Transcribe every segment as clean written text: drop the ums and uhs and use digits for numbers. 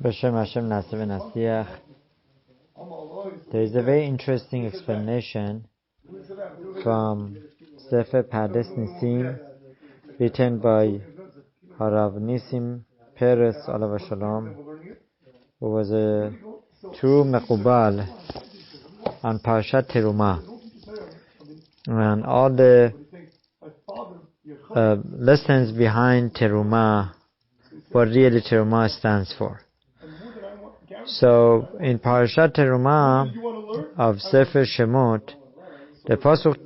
B'Shem Hashem Naseh v'Nasiach. There is a very interesting explanation from Sefer Pardes Nisim, written by Harav Nisim Peres Alav Shalom, who was a true Mekubal on Parashat Terumah, and all the lessons behind Terumah, what really Terumah stands for. So in Parashat Terumah of Sefer Shemot, the pasuk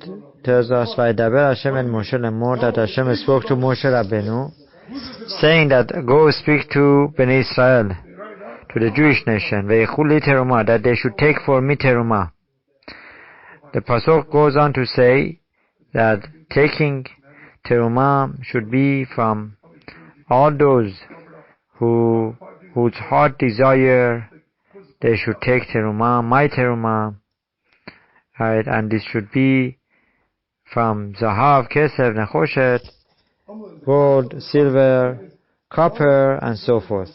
tells us, "Vaydaber Hashem el Moshe lemor," that Hashem spoke to Moshe Rabbeinu, saying that go speak to Bnei Israel, to the Jewish nation, veichul li terumah, that they should take for me terumah. The pasuk goes on to say that taking terumah should be from all those whose heart desire they should take terumah, my terumah, right? And this should be from Zohar, Kesef, Nechoshet, gold, silver, copper, and so forth.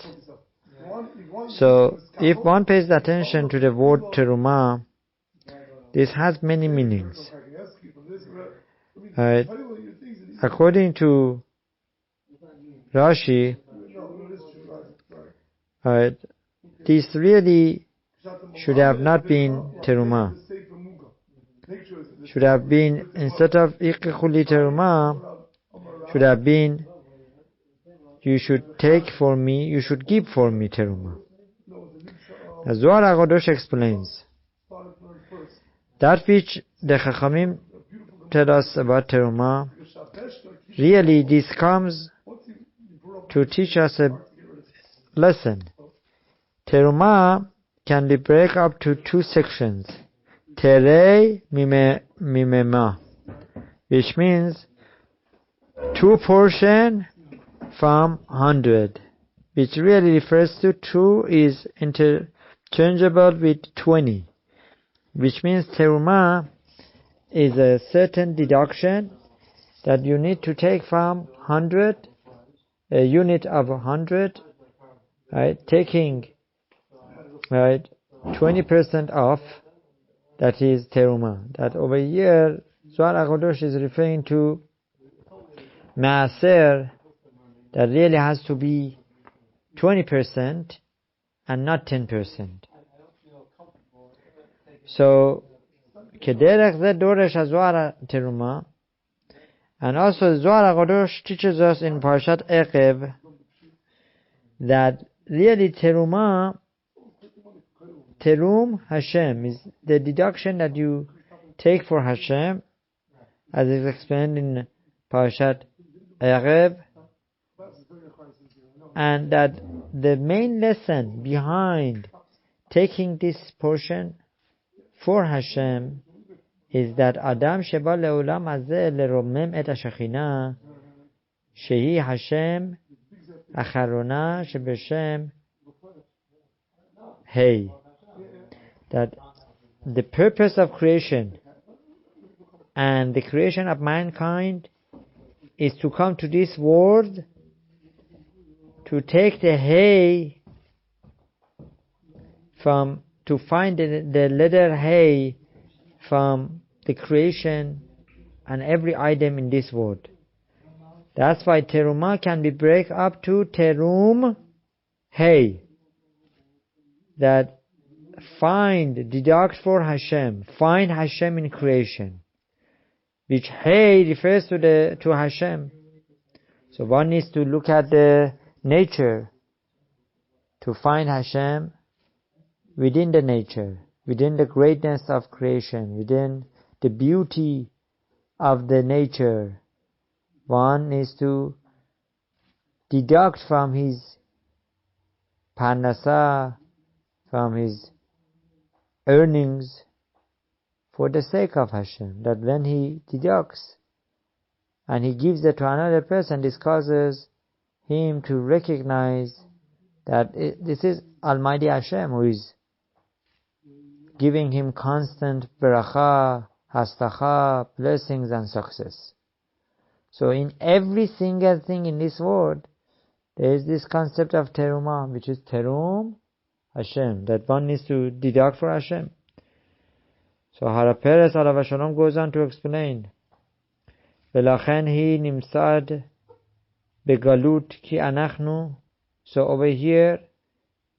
So, if one pays attention to the word terumah, this has many meanings. Right? According to Rashi, right, this really should have not been terumah. Should have been, instead of iqchuli terumah, should have been, you should take for me, you should give for me terumah. The Zohar HaKadosh explains that which the Chachamim tell us about terumah. Really, this comes to teach us a lesson. Terumah can be broken up to two sections. Terei mimema, which means 2 portion from 100, which really refers to 2 is interchangeable with 20, which means terumah is a certain deduction that you need to take from 100, a unit of 100, right? Taking, right, 20% off, that is terumah. That over here, Zohar HaKadosh is referring to maaser, that really has to be 20% and not 10%. So, kederech zeh doresh HaZohar terumah, and also Zohar HaKadosh teaches us in Parashat Ekev that really terumah, Terum Hashem, is the deduction that you take for Hashem, as is explained in Parashat Erev, and that the main lesson behind taking this portion for Hashem is that Adam sheba le'olam hazeh leromem et hashechina shehi Hashem acharona shebeshem Hey. That the purpose of creation and the creation of mankind is to come to this world to take the hay to find the letter hay from the creation and every item in this world. That's why terumah can be break up to terum hay, that deduct for Hashem, find Hashem in creation, which hey refers to Hashem. So one needs to look at the nature to find Hashem within the nature, within the greatness of creation, within the beauty of the nature. One needs to deduct from his parnasa, from his earnings, for the sake of Hashem, that when he deducts and he gives it to another person, this causes him to recognize that this is Almighty Hashem who is giving him constant beracha, hastacha, blessings and success. So in every single thing in this world, there is this concept of Terumah, which is Terum Hashem, that one needs to deduct for Hashem. So Harav Peretz alav Shalom goes on to explain, V'lachen hi nimsad begalut ki anachnu. So over here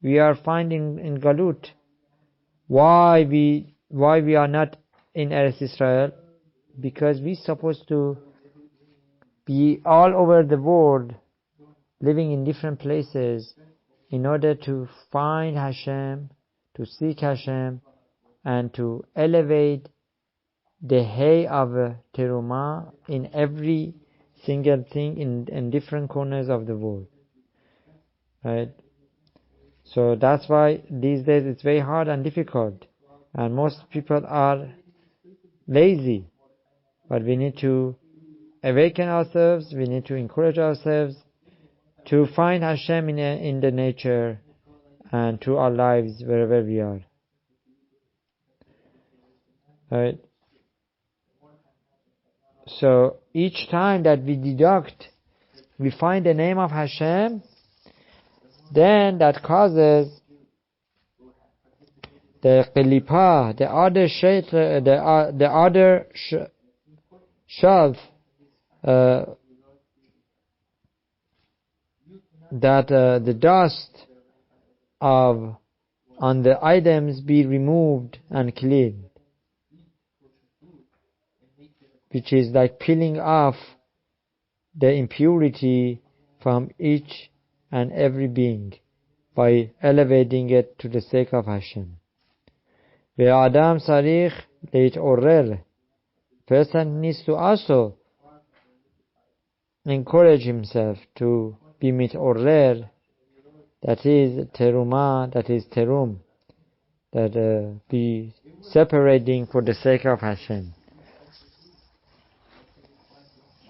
we are finding in Galut why we are not in Eretz Israel, because we supposed to be all over the world, living in different places, in order to find Hashem, to seek Hashem, and to elevate the hay of Terumah in every single thing in different corners of the world. Right? So that's why these days it's very hard and difficult, and most people are lazy. But we need to awaken ourselves, we need to encourage ourselves to find Hashem in the nature and through our lives wherever we are. Right? So each time that we deduct, we find the name of Hashem, then that causes the qilipa, the other shelf, that the dust on the items be removed and cleaned, which is like peeling off the impurity from each and every being by elevating it to the sake of Hashem. Ve'adam sarich leit'orrer. Person needs to also encourage himself to be mit'orrer, that is terumah, that is terum, that be separating for the sake of Hashem.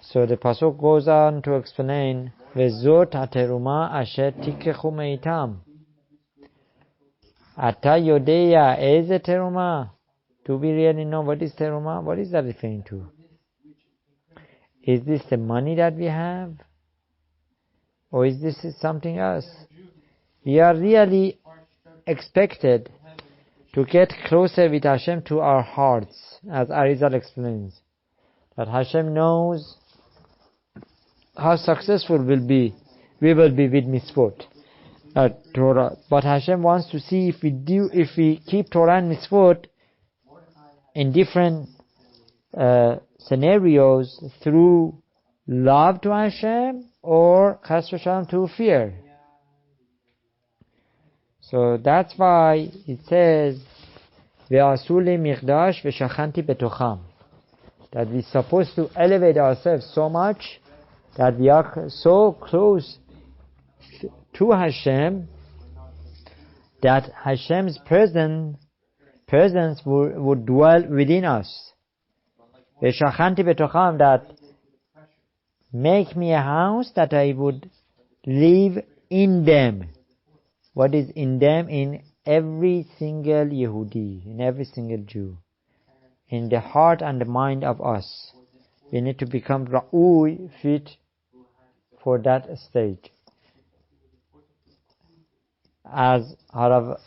So the pasuk goes on to explain, Vezot ha-terumah asher tikechu meitam. Ata yodeya eze terumah. Do we really know what is terumah? What is that referring to? Is this the money that we have? Or is this something else? We are really expected to get closer with Hashem to our hearts, as Arizal explains. That Hashem knows how successful we will be with mitzvot, Torah. But Hashem wants to see if we keep Torah and mitzvot in different scenarios through love to Hashem or chas v'shalom through fear. So that's why it says, "Ve'asu li miqdash v'shachanti betocham," that we're supposed to elevate ourselves so much that we are so close to Hashem that Hashem's presence would dwell within us. V'shachanti betocham, that make me a house that I would live in them. What is in them? In every single Yehudi, in every single Jew, in the heart and the mind of us. We need to become ra'ui, fit for that stage. As Harav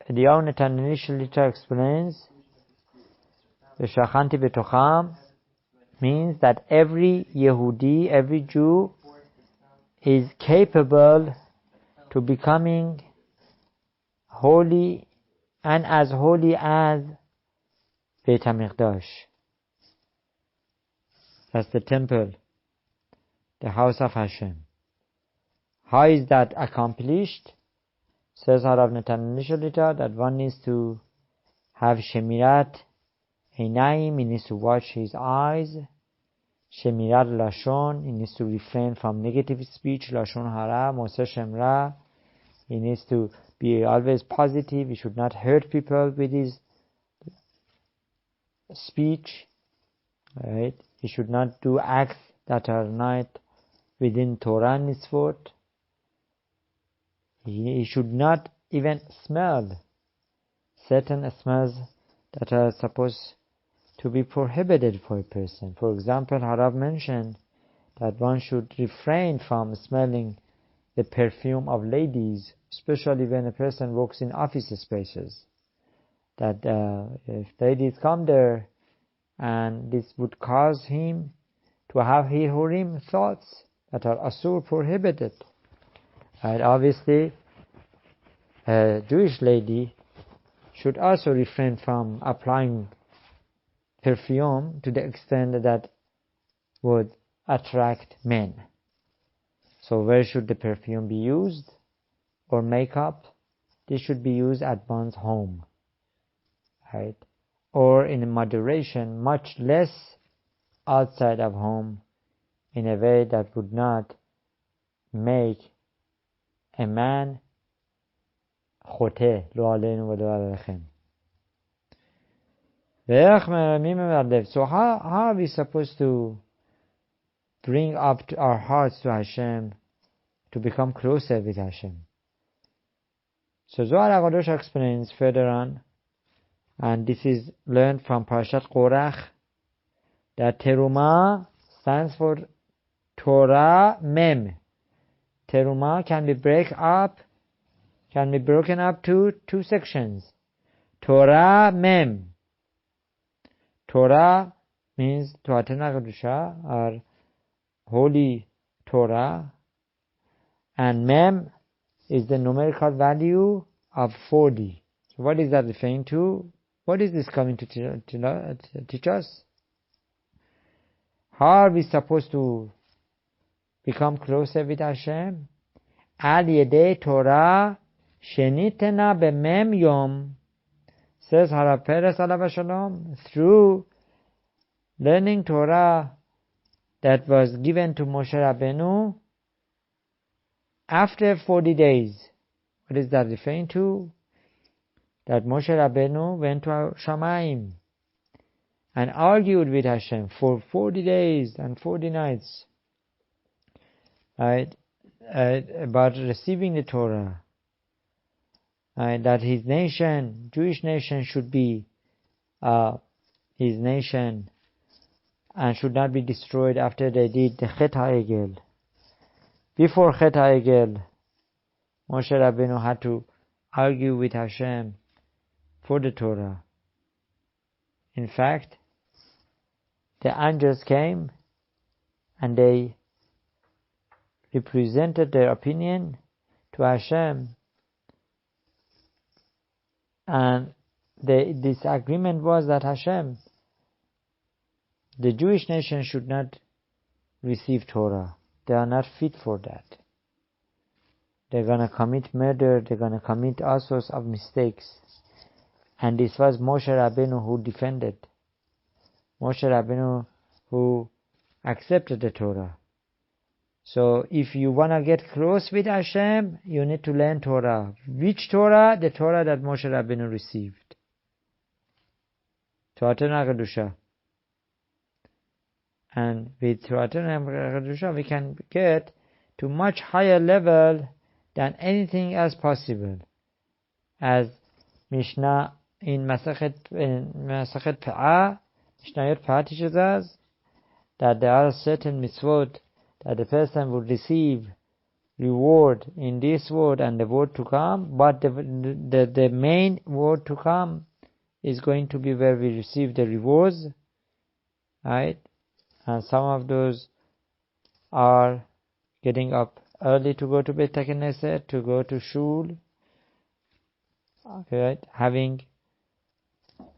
Eliyahu initially explains, the Shachanti Betocham means that every Yehudi, every Jew is capable to becoming holy and as holy as Beit HaMikdash. That's the temple, the house of Hashem. How is that accomplished? Says Harav Natan initially that one needs to have Shemirat Einayim, he needs to watch his eyes. Shemirat Lashon, he needs to refrain from negative speech, Lashon Hara, Moshe Shemra. He needs to be always positive. He should not hurt people with his speech. Right? He should not do acts that are not within Torah and Mitzvot. He should not even smell certain smells that are supposed to be prohibited for a person. For example, Harav mentioned that one should refrain from smelling the perfume of ladies, especially when a person works in office spaces. That if ladies come there, and this would cause him to have hirurim thoughts that are asur, prohibited. And obviously, a Jewish lady should also refrain from applying perfume to the extent that would attract men. So where should the perfume be used? Or makeup? This should be used at one's home, right? Or in moderation, much less outside of home, in a way that would not make a man khote, lo aleinu wa lo alechem. So how are we supposed to bring up our hearts to Hashem, to become closer with Hashem? So Zohar HaKadosh explains further on, and this is learned from Parashat Korach, that Terumah stands for Torah Mem. Terumah can be broken up to two sections. Torah Mem. Torah means Torah Kedusha, or Holy Torah, and Mem is the numerical value of 40. So what is that referring to? What is this coming to teach us? How are we supposed to become closer with Hashem? Al Yedei Torah Shenitena B'Mem Yom, says Harav Peres Alav Shalom, through learning Torah that was given to Moshe Rabbeinu after 40 days. What is that referring to? That Moshe Rabbeinu went to Shamayim and argued with Hashem for 40 days and 40 nights, right, about receiving the Torah, that his nation, Jewish nation, should be his nation and should not be destroyed after they did the Chet HaEgel. Before Chet HaEgel, Moshe Rabbeinu had to argue with Hashem for the Torah. In fact, the angels came and they represented their opinion to Hashem, and the disagreement was that Hashem, the Jewish nation should not receive Torah. They are not fit for that. They're going to commit murder, they're going to commit all sorts of mistakes. And this was Moshe Rabbeinu who defended. Moshe Rabbeinu who accepted the Torah. So if you want to get close with Hashem, you need to learn Torah. Which Torah? The Torah that Moshe Rabbeinu received. Torah Kedusha. And with Torah Kedusha we can get to much higher level than anything else possible. As Mishnah in Masachet Pa'ah, Mishnayot Pa'ah teaches us that there are certain mitzvot that the person would receive reward in this world and the world to come, but the main world to come is going to be where we receive the rewards, right? And some of those are getting up early to go to Beit HaKnesset, to go to Shul, right? Having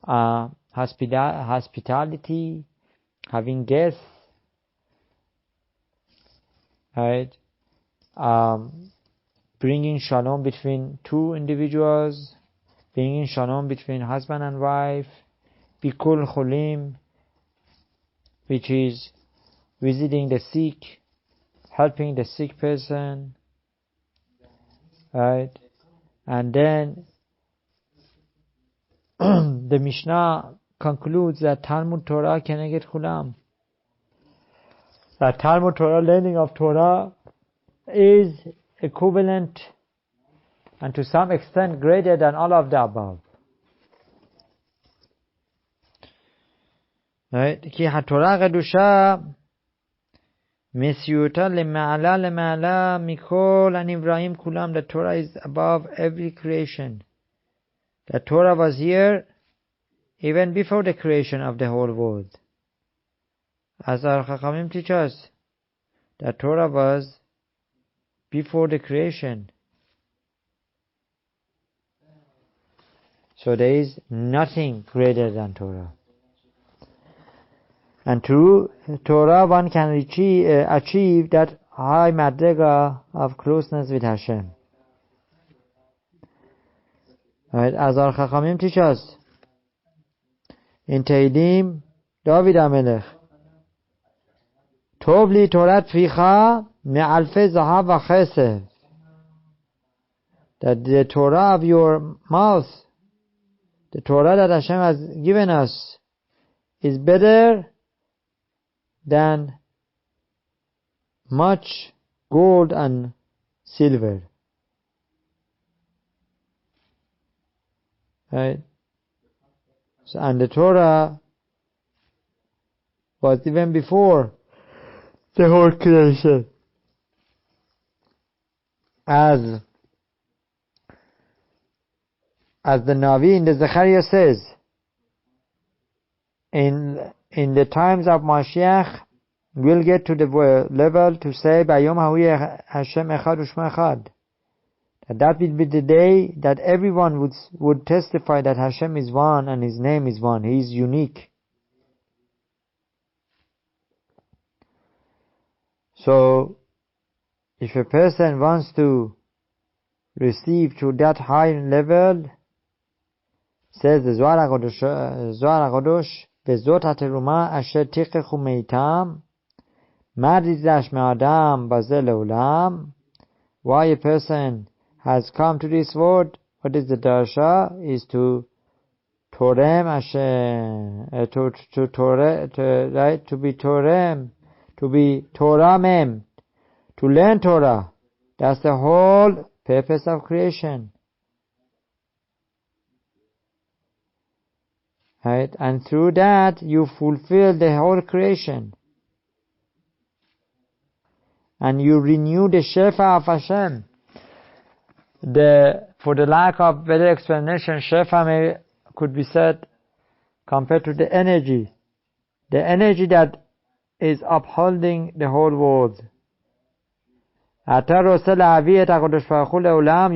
hospitality, having guests, right? Bringing shalom between two individuals, bringing shalom between husband and wife, Bikul Cholim, which is visiting the sick, helping the sick person, right? And then the Mishnah concludes that Talmud Torah Keneged Kulam, that Talmud Torah, learning of Torah, is equivalent and to some extent greater than all of the above. Right? Ki HaTorah Kedusha Misyuta lema'ala lema'ala mikol anivraim kulam. The Torah is above every creation. The Torah was here even before the creation of the whole world. As our Chachamim teach us, the Torah was before the creation. So there is nothing greater than Torah. And through Torah one can achieve that high madrega of closeness with Hashem. Right? As our Chachamim teach us in Tehillim, David HaMelech, Tov li Torat ficha me'alfe zahav v'chesef. That the Torah of your mouth, the Torah that Hashem has given us, is better than much gold and silver. Right? So, and the Torah was even before the whole creation. As the Navi in the Zechariah says, in the times of Mashiach, we'll get to the level to say, Bayom Hawi Hashem Echad Ushma Echad. That will be the day that everyone would testify that Hashem is one and His name is one. He is unique. So, if a person wants to receive to that high level, says the Zohar HaKadosh, Bezot HaTerumah asher tiqechu meitam, Madizash me'adam baze le'olam. Why a person has come to this world, what is the darsha? Is to torem Hashem, to be torem, to be Toramem, to learn Torah. That's the whole purpose of creation. Right? And through that, you fulfill the whole creation. And you renew the Shefa of Hashem. For the lack of better explanation, Shefa could be said compared to the energy. The energy that is upholding the whole world. You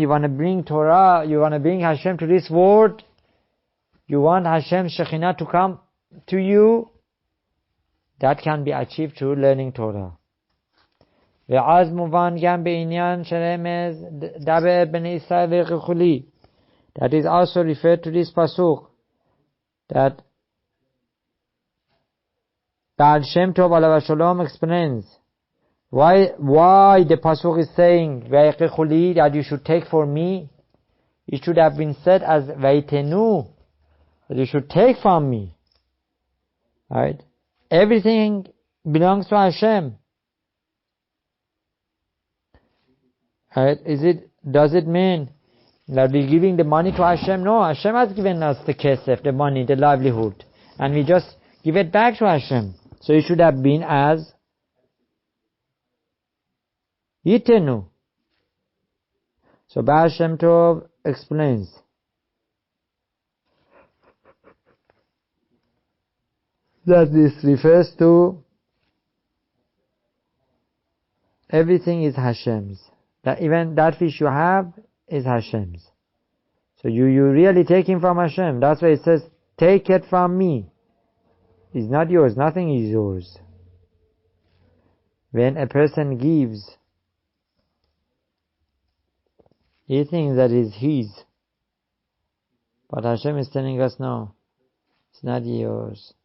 want to bring Torah, you want to bring Hashem to this world, you want Hashem Shekhinah to come to you, that can be achieved through learning Torah. That is also referred to this pasuk, that Baal Shem Tov Alav Shalom explains why the pasuk is saying that you should take for me. It should have been said as Vaitenu, that you should take from me. Right? Everything belongs to Hashem. Right? Does it mean that we're giving the money to Hashem? No, Hashem has given us the kesef, the money, the livelihood, and we just give it back to Hashem. So it should have been as Yitenu. So Baal Shem Tov explains that this refers to everything is Hashem's. That even that fish you have is Hashem's. So you really taking from Hashem. That's why it says, take it from me. It's not yours. Nothing is yours. When a person gives, he thinks that is his. But Hashem is telling us, no, it's not yours.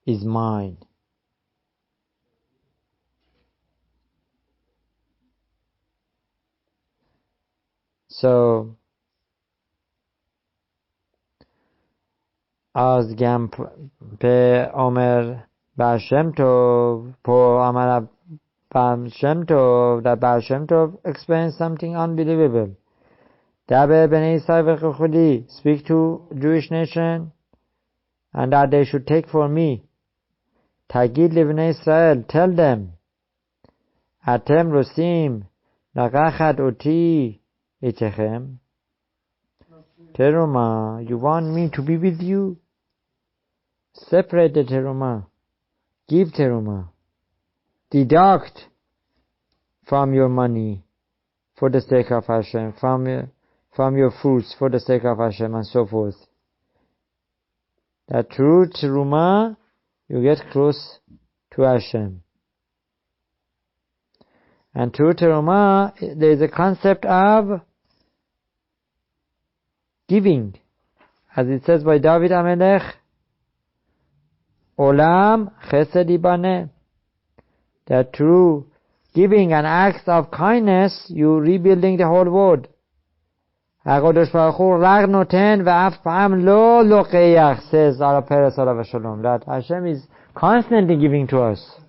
It's mine. So, از گم به عمر Baal Shem Tov, Baal Shem Tov, that Baal Shem Tov explains something unbelievable. Dabe Bnei Yisrael v'chuli, speak to Jewish nation, and that they should take for me. Tagid Livnei Israel, tell them, Atem rosim לקחת אותי איתכם. Terumah, you want me to be with you? Separate the terumah. Give terumah. Deduct from your money for the sake of Hashem, from your fruits for the sake of Hashem, and so forth. That through terumah, you get close to Hashem. And through terumah, there is a concept of giving. As it says by David HaMelech, Olam chesed ibaneh. That through giving and acts of kindness, you rebuilding the whole world. HaKadosh Baruch Hu rag noten ve'af pa'am lo loqeyach, says Arav Peres alav shalom, that Hashem is constantly giving to us.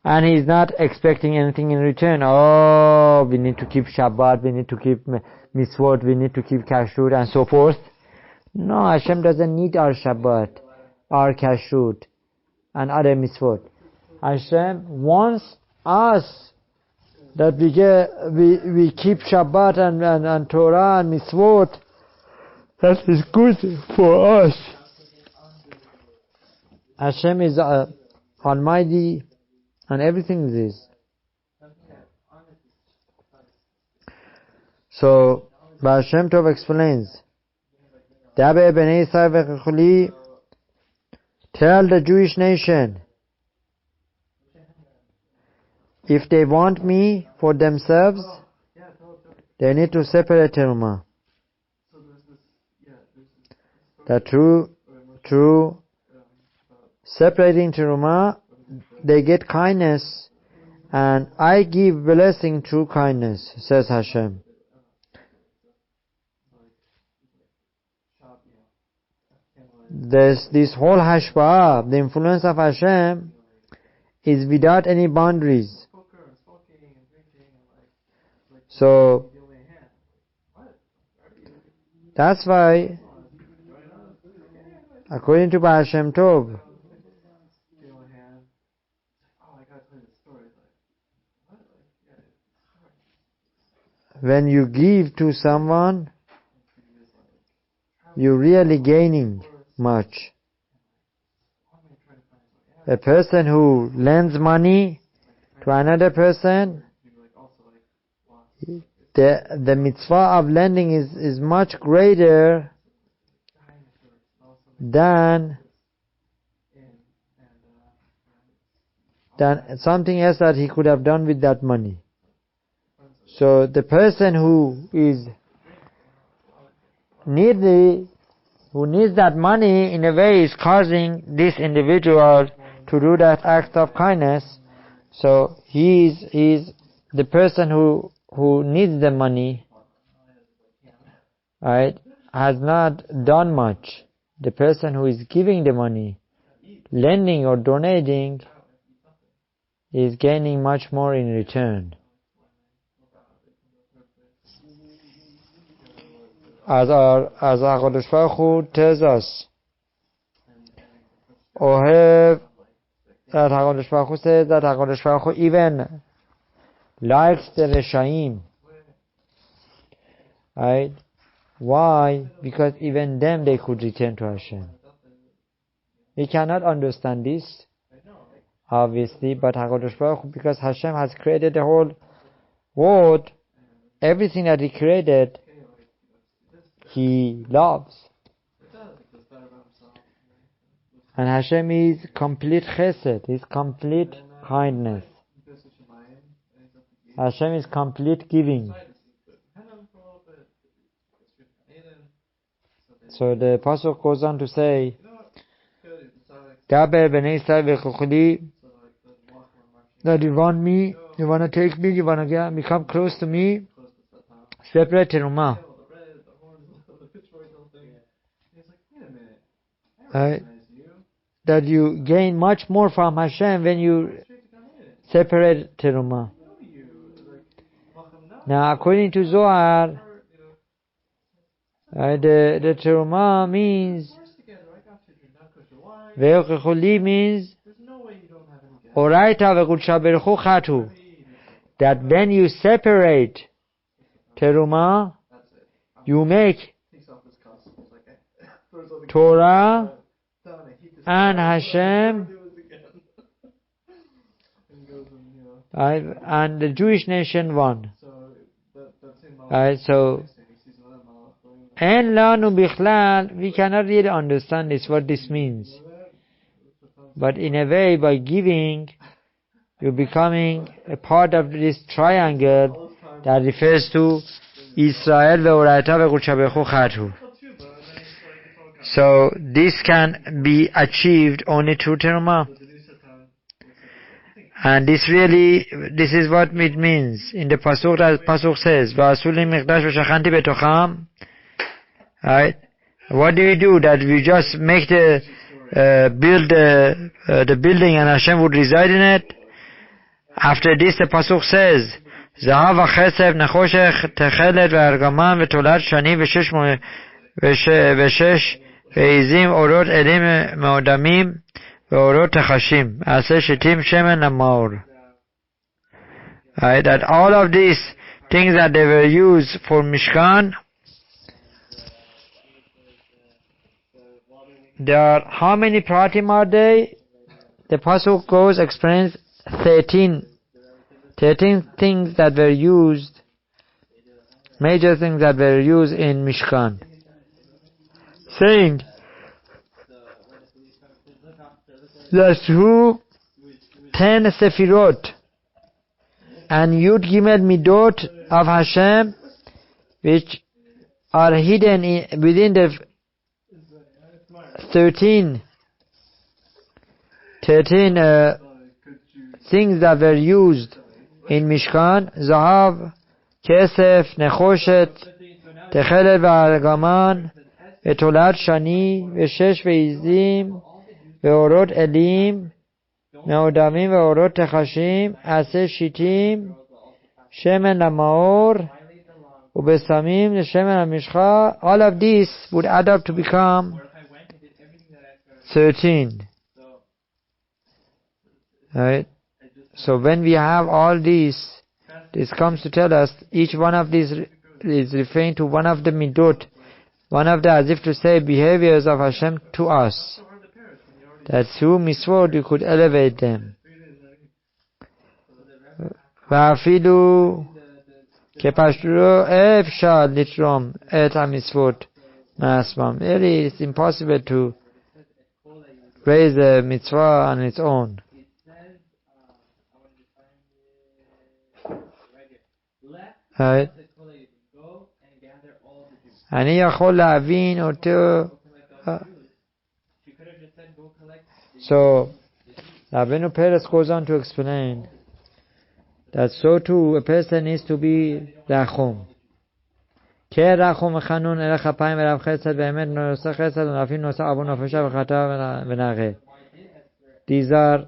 And He's not expecting anything in return. Oh, we need to keep Shabbat, we need to keep Mitzvot, we need to keep Kashrut, and so forth. No, Hashem doesn't need our Shabbat, our Kashrut, and other Mitzvot. Hashem wants us that we keep Shabbat and Torah and Mitzvot. That is good for us. Hashem is Almighty, and everything is His. So, Baal Shem Tov explains, Dabe Bnei Yisrael v'chuli, tell the Jewish nation, if they want me for themselves, they need to separate Terumah. That through separating Terumah, they get kindness, and I give blessing through kindness, says Hashem. This whole hashpa'ah, the influence of Hashem, is without any boundaries. So, that's why, according to Baal Shem Tov, when you give to someone, you're really gaining much. A person who lends money to another person, the mitzvah of lending is much greater than something else that he could have done with that money. So the person who is needy, who needs that money, in a way is causing this individual to do that act of kindness. So he's the person who needs the money, right, has not done much. The person who is giving the money, lending or donating, is gaining much more in return. As HaKadosh Baruch Hu tells us, that HaKadosh Baruch Hu says that HaKadosh Baruch Hu even likes the Reshaim. Right? Why? Because even them they could return to Hashem. We cannot understand this, obviously, but HaKadosh Baruch Hu, because Hashem has created the whole world, everything that He created, He loves. And Hashem is complete chesed, is complete kindness. Hashem is complete giving. So the Pasuk goes on to say, Daber b'nei Yisrael v'chuchli, that you want me, you want to take me, you want to become close to me, separate Terumah. That you gain much more from Hashem when you separate Terumah. Now, according to Zohar, the Terumah means, Ve'ochechuli means, Oraita ve'kudsha berchu chatu. that when you separate Terumah, you make Torah and Hashem and the Jewish nation one. So En lanu bichlal, we cannot really understand this, what this means. But in a way, by giving, you're becoming a part of this triangle that refers to Israel ve'orayta ve'qudsha bechu chatu. So this can be achieved only through Terumah. And this is what it means. In the Pasuk, that Pasuk says, V'asulim miqdash v'shachanti betocham. Right? What do we do? That we just make the building and Hashem would reside in it? After this, the Pasuk says, Zahav v'chesef nechoshech techelet v'argaman v'tolat shani v'shesh ve'izim orot elim me'odamim ve'orot techashim aseh shitim shemen namaor. Right? That all of these things that they were used for Mishkan, there are, how many pratim are they? The Pasuk goes, explains 13 things that were used, major things that were used in Mishkan. Saying that through 10 Sefirot and Yud Gimel Midot of Hashem, which are hidden within the 13 things that were used in Mishkan: Zahav, Kesef, Nechoshet, Techelet v'Argaman, V'tolat Shani, V'shesh V'izim, V'orot Elim, Me'odamim V'orot Techashim, Aseh Shitim, Shemen Lamaor, Ubesamim, Shemen Amishcha. All of these would add up to become 13. Right? So when we have all these, this comes to tell us each one of these is referring to one of the midot, one of the, as if to say, behaviors of Hashem to us. That through mitzvot you could elevate them. Va'afilu kepashuro efshar litrom et ha-mitzvot ma'asmam. Really, it's impossible to raise a mitzvah on its own. Right? אני יכול להבין אותו. So, Rabbeinu Peretz goes on to explain that so too a person needs to be rachum. Ke rachum v'chanun elech hapayim v'rav chesed v'emet noseh chesed v'nafim noseh avu nafesha v'chata v'nageh. These are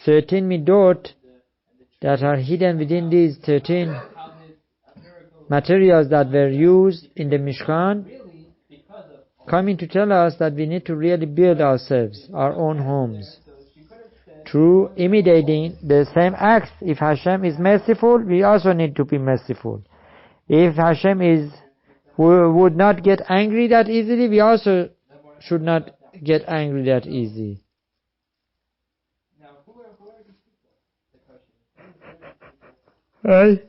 13 midot that are hidden within these 13 materials that were used in the Mishkan, coming to tell us that we need to really build ourselves, our own homes, through imitating the same acts. If Hashem is merciful, we also need to be merciful. If Hashem would not get angry that easily, we also should not get angry that easy. Right?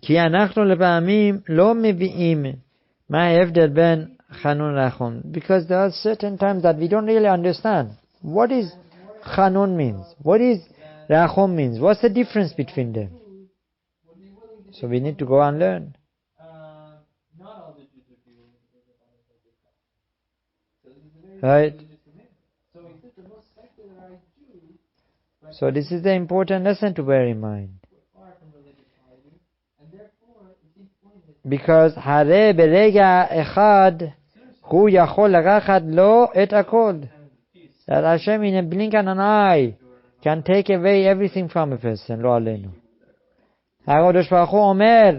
כי אנחנו לפעמים לא מביאים מה ההבדל בין חנון רחום. Because there are certain times that we don't really understand. What is חנון means? What is rachum means? What's the difference between them? So we need to go and learn. Right? So this is the important lesson to bear in mind. Because hare berega echad hu yachol לקחת לו את הכל. That Hashem in a blink of an eye can take away everything from a person. לא עלינו. הקדוש ברוך הוא אומר,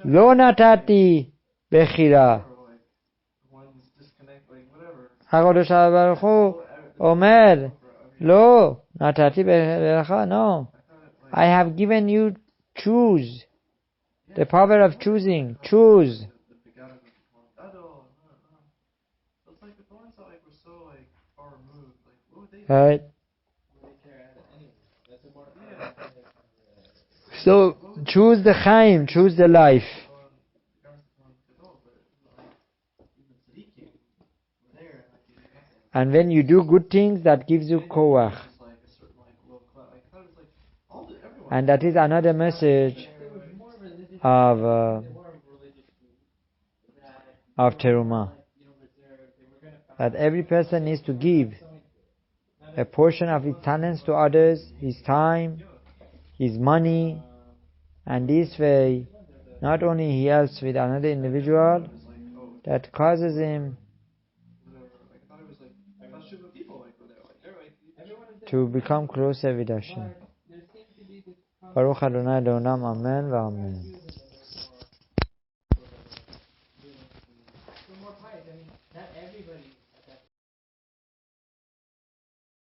לא נתתי בחירה. הקדוש ברוך הוא אומר, Lo, natati beracha. No. I have given you choose. The power of choosing. Choose. Right. So choose the Chaim, choose the life. And when you do good things, that gives you koach. And that is another message of Terumah. That every person needs to give a portion of his talents to others, his time, his money, and this way, not only he helps with another individual, that causes him to become closer with Hashem. Baruch Adonai Leolam, Amen v'Amen.